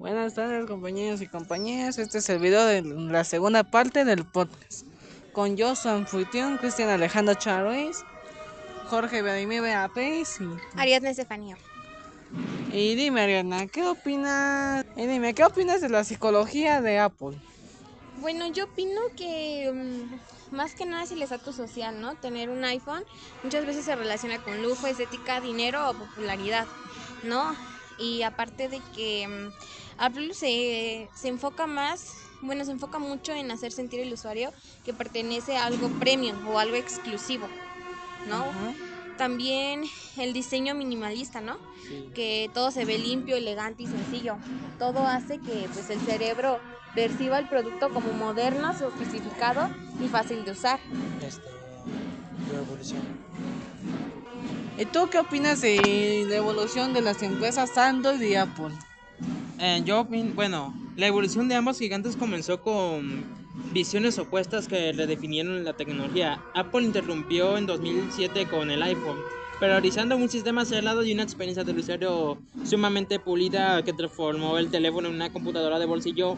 Buenas tardes, compañeros y compañeras. Este es el video de la segunda parte del podcast. Con yo, su anfitrión, Cristian Alejandro Charuis, Jorge Vladimir Beapés Ariadna Estefanía. y dime, Ariana, ¿qué opinas? ¿Qué opinas de la psicología de Apple? Bueno, yo opino que más que nada es el estatus social, ¿no? Tener un iPhone muchas veces se relaciona con lujo, estética, dinero o popularidad, ¿no? Y aparte de que Apple se enfoca más, bueno, se enfoca mucho en hacer sentir al usuario que pertenece a algo premium o algo exclusivo, ¿no? Ajá. También el diseño minimalista, ¿no? Sí. Que todo se ve limpio, elegante y sencillo. Todo hace que pues el cerebro perciba el producto como moderno, sofisticado y fácil de usar. La evolución. ¿Y tú qué opinas de la evolución de las empresas Android y Apple? Bueno, la evolución de ambos gigantes comenzó con visiones opuestas que redefinieron la tecnología. Apple interrumpió en 2007 con el iPhone, priorizando un sistema cerrado y una experiencia del usuario sumamente pulida que transformó el teléfono en una computadora de bolsillo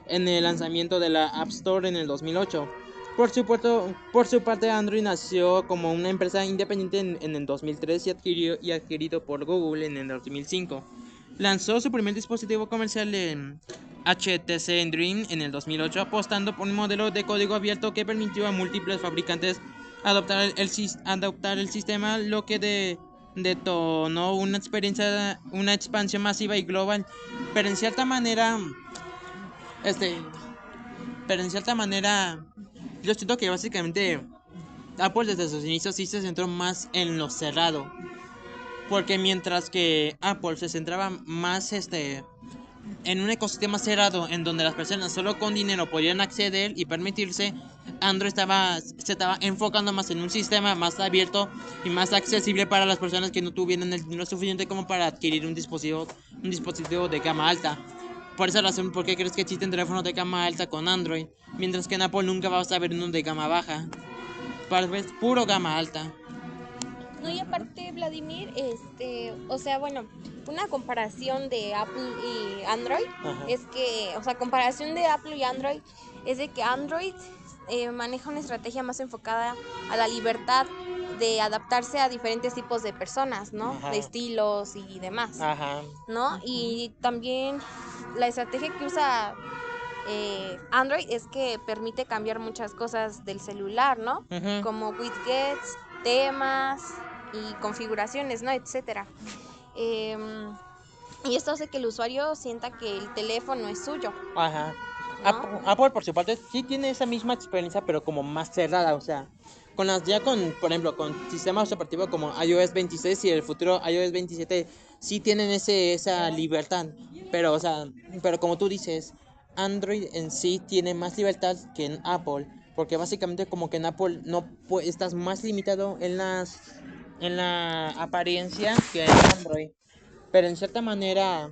en el lanzamiento de la App Store en el 2008. Por su parte, Android nació como una empresa independiente en el 2003 y adquirido por Google en el 2005. Lanzó su primer dispositivo comercial en HTC Dream en el 2008, apostando por un modelo de código abierto que permitió a múltiples fabricantes adoptar el sistema, lo que detonó una expansión masiva y global. Pero en cierta manera, este, pero en cierta manera, yo siento que básicamente Apple desde sus inicios sí se centró más en lo cerrado. Porque mientras que Apple se centraba más en un ecosistema cerrado en donde las personas solo con dinero podían acceder y permitirse, Android se estaba enfocando más en un sistema más abierto y más accesible para las personas que no tuvieran el dinero suficiente como para adquirir un dispositivo de gama alta. Por esa razón, ¿por qué crees que existen teléfonos de gama alta con Android? Mientras que en Apple nunca vas a ver uno de gama baja. Es puro gama alta. No, y aparte, Vladimir, o sea, bueno, una comparación de Apple y Android Ajá. es que, o sea, comparación de Apple y Android es de que Android maneja una estrategia más enfocada a la libertad de adaptarse a diferentes tipos de personas, ¿no? Ajá. De estilos y demás, Ajá. ¿no? Y también la estrategia que usa Android es que permite cambiar muchas cosas del celular, ¿no? Ujú. Como widgets, temas y configuraciones, ¿no? Etcétera. Em, y esto hace que el usuario sienta que el teléfono es suyo, Ajá. ¿no? Apple, por su parte sí tiene esa misma experiencia, pero como más cerrada, o sea, por ejemplo, con sistemas operativos como iOS 26 y el futuro iOS 27 sí tienen esa libertad, pero o sea, pero como tú dices, Android en sí tiene más libertad que en Apple, porque básicamente como que en Apple no estás más limitado en la apariencia que en Android, pero en cierta manera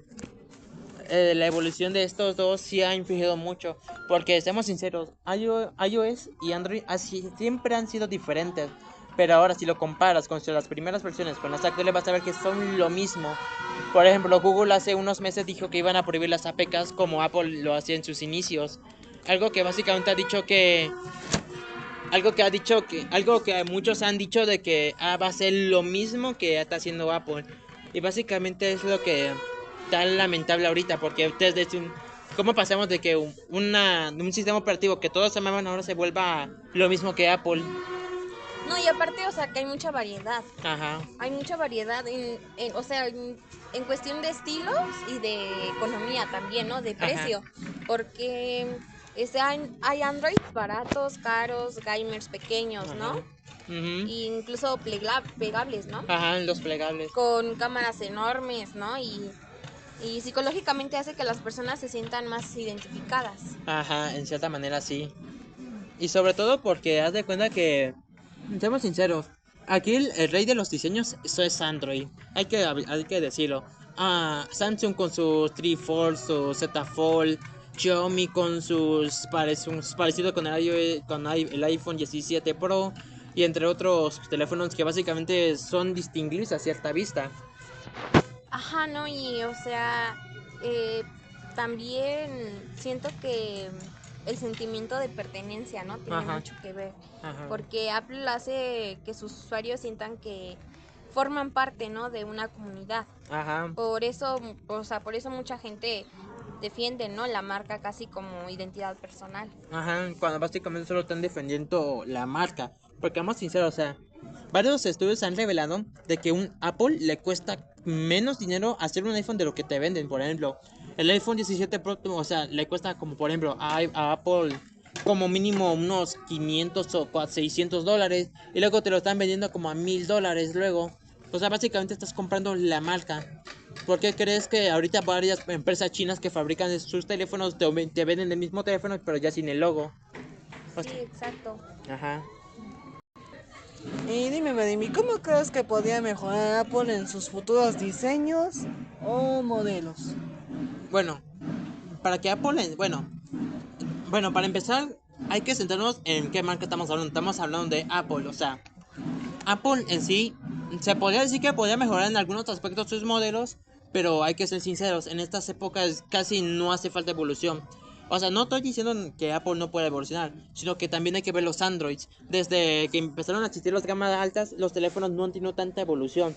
la evolución de estos dos sí ha influido mucho. Porque, seamos sinceros, iOS y Android siempre han sido diferentes. Pero ahora, si lo comparas con las primeras versiones con las actuales, vas a ver que son lo mismo. Por ejemplo, Google hace unos meses dijo que iban a prohibir las APKs como Apple lo hacía en sus inicios. Algo que básicamente ha dicho que. Algo que muchos han dicho de que va a ser lo mismo que está haciendo Apple. Y básicamente es lo que tan lamentable ahorita, porque ¿cómo pasamos de que un sistema operativo que todos amaban ahora se vuelva lo mismo que Apple? No, y aparte, o sea, que hay mucha variedad. Ajá. Hay mucha variedad o sea, en cuestión de estilos y de economía también, ¿no? De Ajá. precio. Porque hay Androids baratos, caros, gamers pequeños, Ajá. ¿no? Ujú. E incluso plegables, ¿no? Ajá, los plegables. Con cámaras enormes, ¿no? Y psicológicamente hace que las personas se sientan más identificadas. Ajá, en cierta manera sí. Y sobre todo porque haz de cuenta que, seamos sinceros, aquí el rey de los diseños eso es Android. Hay que decirlo. Samsung con sus Fold, su Z Fold, Xiaomi con sus parecido con el iPhone 17 Pro y entre otros teléfonos que básicamente son distinguibles a cierta vista. Ajá, ¿no? Y o sea, eh, también siento que el sentimiento de pertenencia, ¿no? Tiene Ajá. mucho que ver, Ajá. porque Apple hace que sus usuarios sientan que forman parte, ¿no? De una comunidad. Ajá. Por eso, o sea, por eso mucha gente defiende, ¿no? La marca casi como identidad personal. Ajá, cuando básicamente solo están defendiendo la marca. Porque vamos sinceros, o sea, varios estudios han revelado de que un Apple le cuesta menos dinero hacer un iPhone de lo que te venden. Por ejemplo, el iPhone 17 Pro, o sea, le cuesta como por ejemplo a Apple como mínimo unos 500 o $600. Y luego te lo están vendiendo como a $1000 luego. O sea, básicamente estás comprando la marca. ¿Por qué crees que ahorita varias empresas chinas que fabrican sus teléfonos te venden el mismo teléfono pero ya sin el logo? O Sí, sea, exacto. ajá. Y dime, Vladimir, ¿cómo crees que podría mejorar Apple en sus futuros diseños o modelos? Bueno, para que Apple, bueno, para empezar hay que centrarnos en qué marca estamos hablando. Estamos hablando de Apple, o sea, Apple en sí se podría decir que podría mejorar en algunos aspectos sus modelos, pero hay que ser sinceros, en estas épocas casi no hace falta evolución. O sea, no estoy diciendo que Apple no pueda evolucionar, sino que también hay que ver los Androids. Desde que empezaron a existir las gamas altas, los teléfonos no han tenido tanta evolución.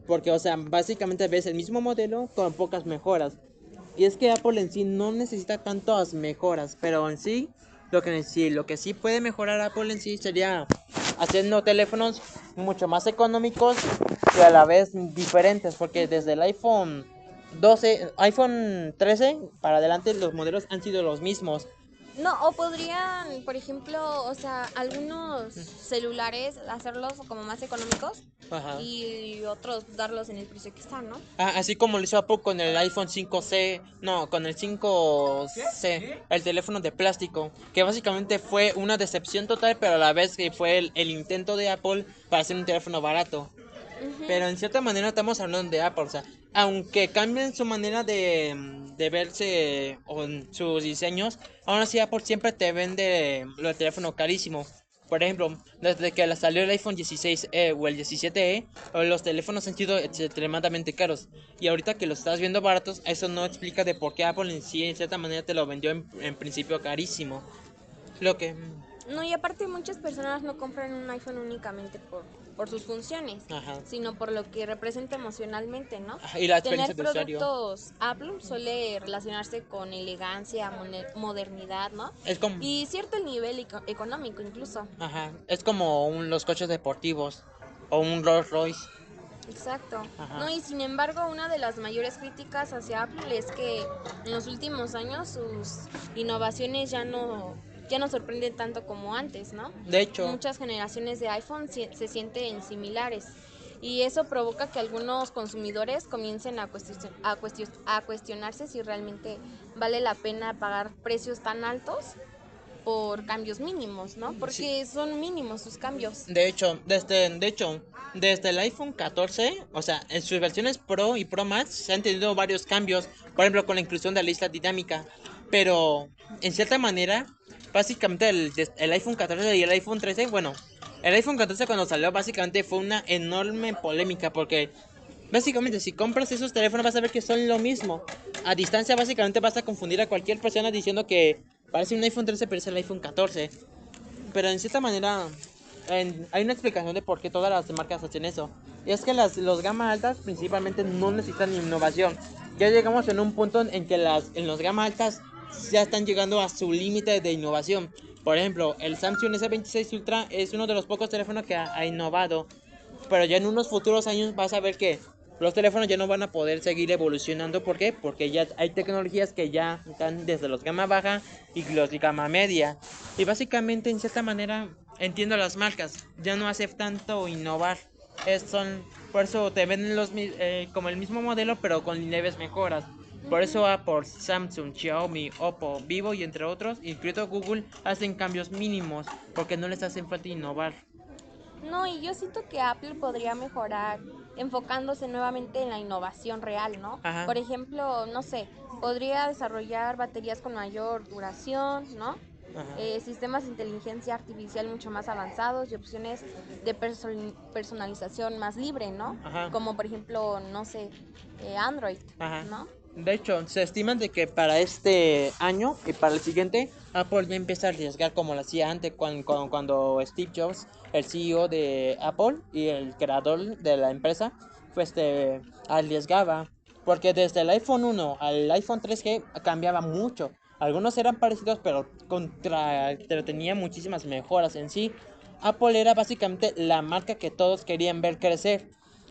Porque, o sea, básicamente ves el mismo modelo con pocas mejoras. Y es que Apple en sí no necesita tantas mejoras, pero en sí, lo que sí puede mejorar Apple en sí sería haciendo teléfonos mucho más económicos y a la vez diferentes, porque desde el iPhone 12, iPhone 13 para adelante los modelos han sido los mismos. No, o podrían, por ejemplo, o sea, algunos celulares hacerlos como más económicos Ajá. y otros darlos en el precio que están, ¿no? Ah, así como lo hizo Apple con el iPhone 5C, no, con el 5C, el teléfono de plástico, que básicamente fue una decepción total, pero a la vez que fue el intento de Apple para hacer un teléfono barato. Ujú. Pero en cierta manera estamos hablando de Apple, o sea, aunque cambien su manera de verse o en sus diseños, aún así Apple siempre te vende el teléfono carísimo. Por ejemplo, desde que salió el iPhone 16E o el 17E, los teléfonos han sido extremadamente caros. Y ahorita que los estás viendo baratos, eso no explica de por qué Apple en sí, en cierta manera, te lo vendió en principio carísimo. Lo que... No, y aparte muchas personas no compran un iPhone únicamente por sus funciones, Ajá. sino por lo que representa emocionalmente, ¿no? Ajá, y la experiencia Tener de usuario. productos Apple suele relacionarse con elegancia, modernidad, ¿no? Es como... Y cierto nivel económico incluso. Ajá, es como los coches deportivos o un Rolls Royce. Exacto. Ajá. No, y sin embargo, una de las mayores críticas hacia Apple es que en los últimos años sus innovaciones ya no sorprenden tanto como antes, ¿no? De hecho, Muchas generaciones de iPhone se sienten similares y eso provoca que algunos consumidores comiencen a cuestionarse si realmente vale la pena pagar precios tan altos por cambios mínimos, ¿no? sí, Porque son mínimos sus cambios. de hecho, desde el iPhone 14, o sea, en sus versiones Pro y Pro Max se han tenido varios cambios, por ejemplo, con la inclusión de la isla dinámica, pero en cierta manera, básicamente el iPhone 14 y el iPhone 13, bueno, el iPhone 14 cuando salió básicamente fue una enorme polémica porque básicamente si compras esos teléfonos vas a ver que son lo mismo. A distancia básicamente vas a confundir a cualquier persona diciendo que parece un iPhone 13 pero es el iPhone 14. Pero en cierta manera hay una explicación de por qué todas las marcas hacen eso. Y es que los gama altas principalmente no necesitan innovación. Ya llegamos en un punto en que en los gama altas ya están llegando a su límite de innovación. Por ejemplo, el Samsung S26 Ultra es uno de los pocos teléfonos que ha innovado. Pero ya en unos futuros años vas a ver que los teléfonos ya no van a poder seguir evolucionando. ¿Por qué? Porque ya hay tecnologías que ya están desde los gama baja y los gama media. Y básicamente, en cierta manera, entiendo las marcas. Ya no hace tanto innovar. Por eso te venden como el mismo modelo, pero con leves mejoras. Por eso Apple, Samsung, Xiaomi, Oppo, Vivo y entre otros, incluido Google, hacen cambios mínimos porque no les hacen falta innovar. No, y yo siento que Apple podría mejorar enfocándose nuevamente en la innovación real, ¿no? Ajá, Por ejemplo, no sé, podría desarrollar baterías con mayor duración, ¿no? ajá, Sistemas de inteligencia artificial mucho más avanzados y opciones de personalización más libre, ¿no? ajá, Como por ejemplo, no sé, Android, ajá. ¿no? De hecho, se estiman de que para este año y para el siguiente, Apple ya empieza a arriesgar como lo hacía antes cuando Steve Jobs, el CEO de Apple y el creador de la empresa, pues arriesgaba. Porque desde el iPhone 1 al iPhone 3G cambiaba mucho. Algunos eran parecidos, pero tenía muchísimas mejoras en sí. Apple era básicamente la marca que todos querían ver crecer.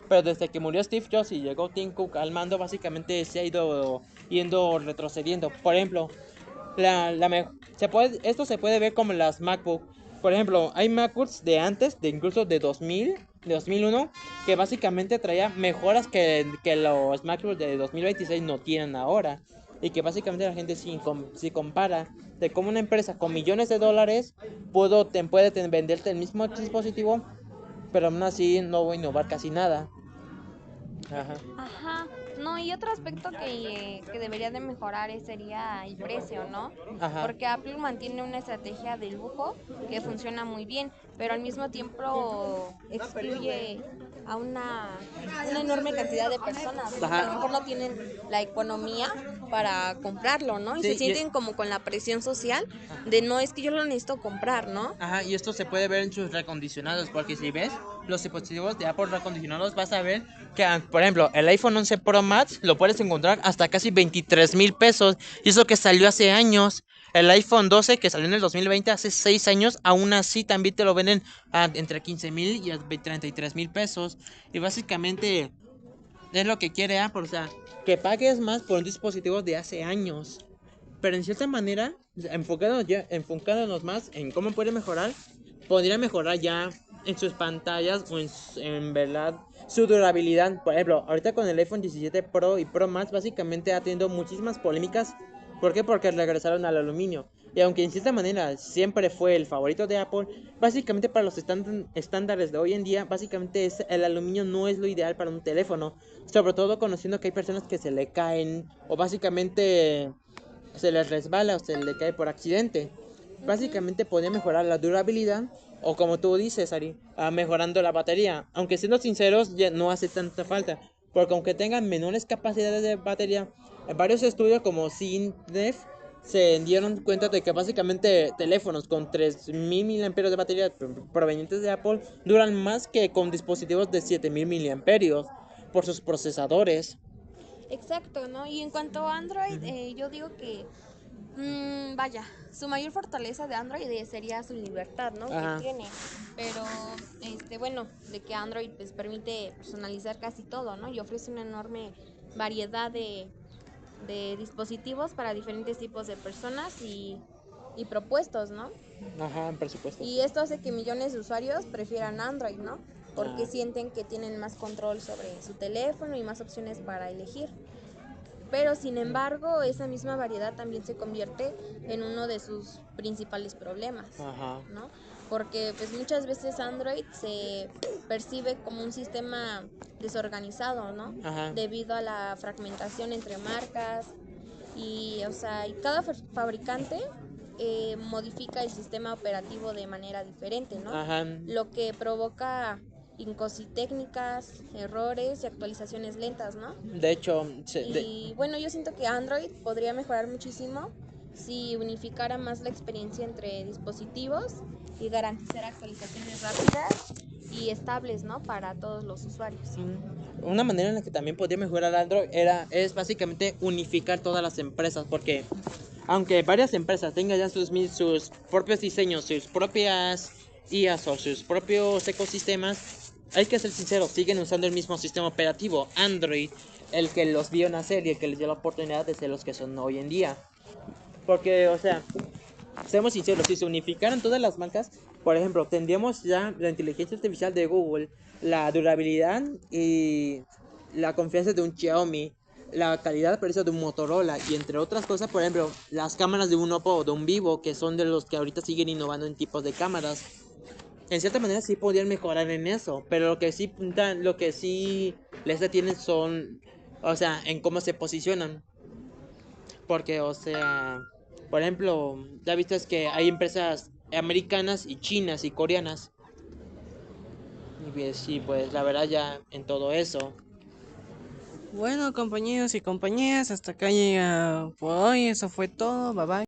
Pero desde que murió Steve Jobs y llegó Tim Cook al mando, básicamente se ha ido yendo retrocediendo. Por ejemplo, esto se puede ver como las MacBook. Por ejemplo, hay MacBooks de antes, de incluso de 2000, de 2001, que básicamente traía mejoras que los MacBooks de 2026 no tienen ahora. Y que básicamente la gente si compara de cómo una empresa con millones de dólares puede venderte el mismo dispositivo, pero aún así no va a innovar casi nada. Ajá. Ajá, no, y otro aspecto que debería de mejorar sería el precio, ¿no? Ajá. Porque Apple mantiene una estrategia de lujo que funciona muy bien, pero al mismo tiempo excluye a una enorme cantidad de personas, ¿no? Que a lo Ajá. mejor no tienen la economía para comprarlo, ¿no? Y se Sí, sienten como con la presión social de no, es que yo lo necesito comprar, ¿no? ajá, y esto se puede ver en sus recondicionados, porque si ves los dispositivos de Apple recondicionados, vas a ver que, por ejemplo, el iPhone 11 Pro Max lo puedes encontrar hasta casi 23,000 pesos, y eso que salió hace años. El iPhone 12 que salió en el 2020, hace 6 años, aún así también te lo venden entre 15,000 y 33,000 pesos. Y básicamente es lo que quiere Apple, o sea, que pagues más por un dispositivo de hace años. Pero en cierta manera, enfocándonos más en cómo puede mejorar, podría mejorar ya en sus pantallas o en verdad su durabilidad. Por ejemplo, ahorita con el iPhone 17 Pro y Pro Max básicamente ha tenido muchísimas polémicas. ¿Por qué? Porque regresaron al aluminio. Y aunque en cierta manera siempre fue el favorito de Apple, básicamente para los estándares de hoy en día, básicamente el aluminio no es lo ideal para un teléfono. Sobre todo conociendo que hay personas que se le caen o básicamente se les resbala o se le cae por accidente. Ujú. Básicamente podría mejorar la durabilidad o como tú dices, Ari, mejorando la batería. Aunque siendo sinceros, ya no hace tanta falta. Porque aunque tengan menores capacidades de batería, en varios estudios como CINDEF se dieron cuenta de que básicamente teléfonos con 3,000 miliamperios de batería provenientes de Apple duran más que con dispositivos de 7,000 miliamperios por sus procesadores. Exacto, ¿no? Y en cuanto a Android, Ujú. yo digo que, vaya, su mayor fortaleza de Android sería su libertad, ¿no? Que Ajá. tiene. Pero, bueno, de que Android pues permite personalizar casi todo, ¿no? Y ofrece una enorme variedad de dispositivos para diferentes tipos de personas y propuestos, ¿no? Ajá, en presupuesto. Y esto hace que millones de usuarios prefieran Android, ¿no? Porque Ah, sienten que tienen más control sobre su teléfono y más opciones para elegir. Pero sin embargo, esa misma variedad también se convierte en uno de sus principales problemas, ajá, ¿no? Porque pues muchas veces Android se percibe como un sistema desorganizado, ¿no? ajá, Debido a la fragmentación entre marcas y, o sea, y cada fabricante modifica el sistema operativo de manera diferente, ¿no? ajá. Lo que provoca técnicas, errores y actualizaciones lentas, ¿no? De hecho, Y bueno, yo siento que Android podría mejorar muchísimo si unificara más la experiencia entre dispositivos y garantizara actualizaciones rápidas y estables, ¿no? Para todos los usuarios. una manera en la que también podría mejorar Android es básicamente unificar todas las empresas, porque aunque varias empresas tengan ya sus propios diseños, sus propias IAs o sus propios ecosistemas, hay que ser sinceros, siguen usando el mismo sistema operativo, Android, el que los vio nacer y el que les dio la oportunidad de ser los que son hoy en día. Porque, o sea, seamos sinceros, si se unificaran todas las marcas, por ejemplo, tendríamos ya la inteligencia artificial de Google, la durabilidad y la confianza de un Xiaomi, la calidad de precio de un Motorola y entre otras cosas, por ejemplo, las cámaras de un Oppo o de un Vivo, que son de los que ahorita siguen innovando en tipos de cámaras. En cierta manera sí podrían mejorar en eso, pero lo que sí les detienen son, o sea, en cómo se posicionan. Porque, o sea, por ejemplo, ya viste que hay empresas americanas y chinas y coreanas. Y pues, sí, pues la verdad ya en todo eso. Bueno, compañeros y compañeras, hasta acá llega por hoy. Eso fue todo. Bye bye.